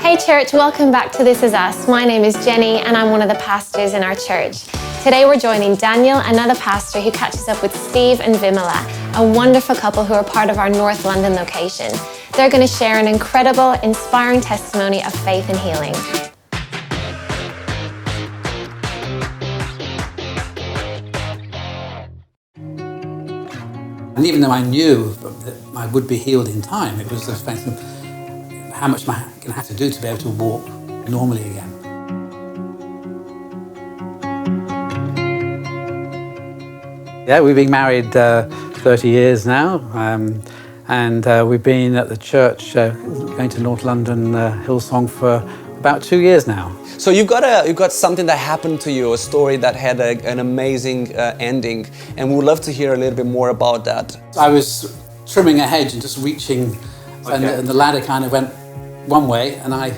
Hey church, welcome back to This Is Us. My name is Jenny and I'm one of the pastors in our church. Today we're joining Daniel, another pastor who catches up with Steve and Vimala, a wonderful couple who are part of our North London location. They're going to share an incredible, inspiring testimony of faith and healing. And even though I knew that I would be healed in time, it was the fact of how much am I going to have to do to be able to walk normally again. Yeah, we've been married 30 years now, and we've been at the church going to North London Hillsong for about 2 years now. So you've got something that happened to you, a story that had an amazing ending, and we would love to hear a little bit more about that. I was trimming a hedge and just reaching, and the ladder kind of went one way, and I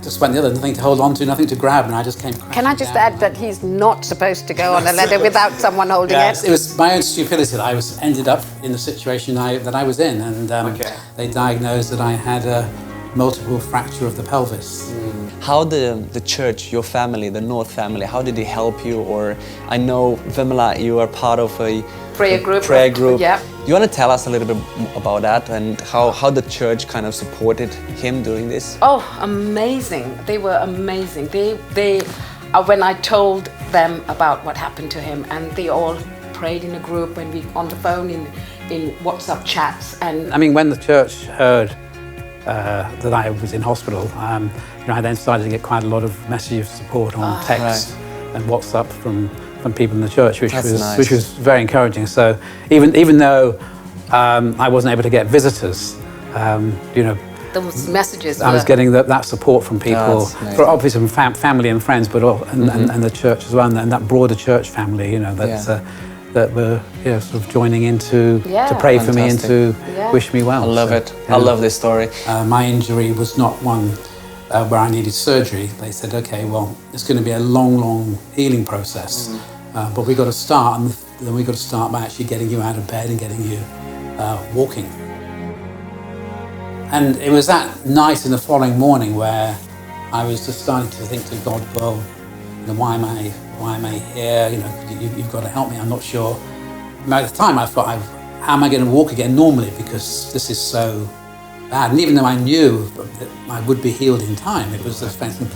just went the other, nothing to hold on to, nothing to grab, and I just came crashing Can I just down. add that he's not supposed to go on a ladder without someone holding it? It was my own stupidity that I ended up in the situation that I was in, and they diagnosed that I had a multiple fracture of the pelvis. How the church, your family, the North family, how did they help you? Or I know, Vimala, you are part of a prayer group. Yeah. Do you want to tell us a little bit about that and how the church kind of supported him doing this? Oh, amazing. They were amazing. They when I told them about what happened to him, and they all prayed in a group when we on the phone in WhatsApp chats. And I mean, when the church heard that I was in hospital, I then started to get quite a lot of messages of support on text and WhatsApp from people in the church, which was very encouraging. So even though I wasn't able to get visitors, those messages I was getting that support from people, obviously from family and friends, but and the church as well, and that broader church family, that were sort of joining in to pray for me and to wish me well. I love it. I love this story. My injury was not one where I needed surgery. They said, okay, well, it's going to be a long healing process, but we've got to start, and then we've got to start by actually getting you out of bed and getting you walking. And it was that night and the following morning where I was just starting to think to God, well, why am I here? You've got to help me. I'm not sure. At the time, I thought, how am I going to walk again normally? Because this is so bad. And even though I knew that I would be healed in time, it was the fact of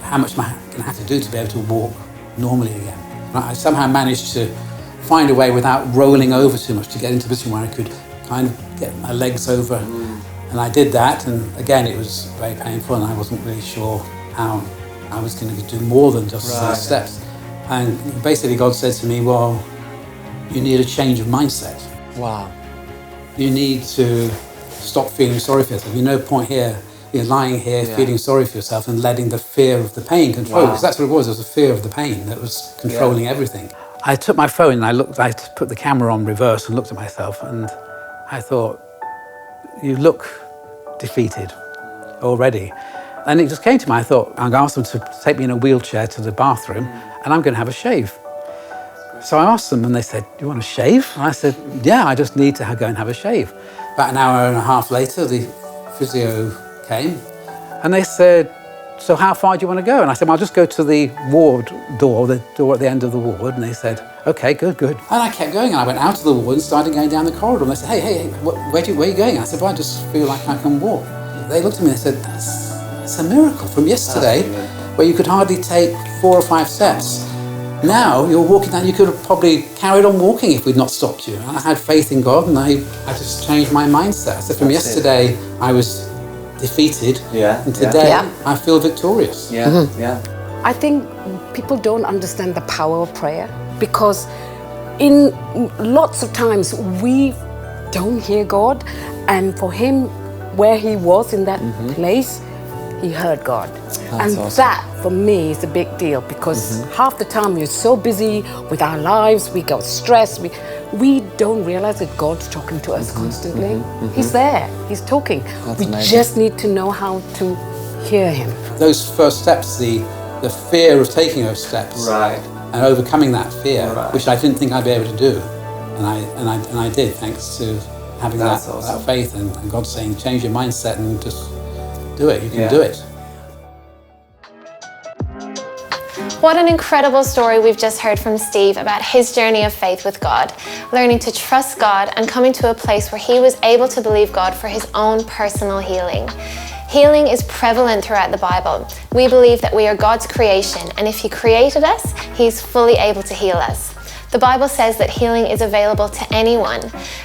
how much am I going to have to do to be able to walk normally again. I somehow managed to find a way without rolling over too much to get into a position where I could kind of get my legs over. And I did that, and again, it was very painful, and I wasn't really sure how I was going to do more than just steps. And basically God said to me, well, you need a change of mindset. Wow. You need to stop feeling sorry for yourself. No point here, you're lying here feeling sorry for yourself and letting the fear of the pain control you. Because that's what it was a fear of the pain that was controlling everything. I took my phone and I put the camera on reverse and looked at myself, and I thought, you look defeated already. And it just came to me, I thought, I'm going to ask them to take me in a wheelchair to the bathroom and I'm going to have a shave. So I asked them and they said, do you want a shave? And I said, yeah, I just need to go and have a shave. About an hour and a half later, the physio came and they said, so how far do you want to go? And I said, well, I'll just go to the ward door, the door at the end of the ward. And they said, okay, good. And I kept going, and I went out of the ward and started going down the corridor. And they said, hey, where are you going? I said, well, I just feel like I can walk. They looked at me and said, that's a miracle from yesterday, where you could hardly take 4 or 5 steps. Now you're walking down, you could have probably carried on walking if we'd not stopped you. And I had faith in God, and I just changed my mindset. So from yesterday, I was defeated, and today I feel victorious. I think people don't understand the power of prayer, because in lots of times we don't hear God, and for him, where he was in that place, he heard God. That's awesome. That for me is a big deal, because half the time we're so busy with our lives, we get stressed, we don't realize that God's talking to us constantly. He's there, he's talking. We just need to know how to hear him. Those first steps, the fear of taking those steps, and overcoming that fear, which I didn't think I'd be able to do, and I did, thanks to having that faith and God saying, change your mindset and just do it. You can do it. What an incredible story we've just heard from Steve about his journey of faith with God, learning to trust God and coming to a place where he was able to believe God for his own personal healing. Healing is prevalent throughout the Bible. We believe that we are God's creation, and if he created us, he's fully able to heal us. The Bible says that healing is available to anyone.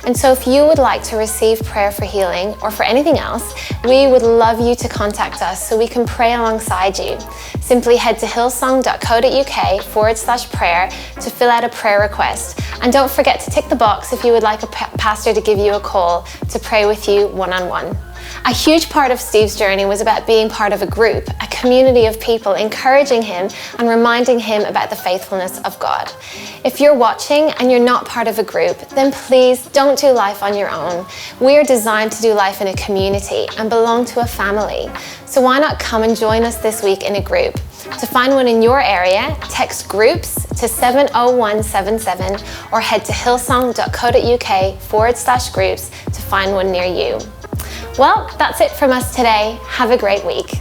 And so if you would like to receive prayer for healing or for anything else, we would love you to contact us so we can pray alongside you. Simply head to hillsong.co.uk/prayer to fill out a prayer request. And don't forget to tick the box if you would like a pastor to give you a call to pray with you one-on-one. A huge part of Steve's journey was about being part of a group, a community of people encouraging him and reminding him about the faithfulness of God. If you're watching and you're not part of a group, then please don't do life on your own. We are designed to do life in a community and belong to a family. So why not come and join us this week in a group? To find one in your area, text groups to 70177 or head to hillsong.co.uk/groups to find one near you. Well, that's it from us today. Have a great week.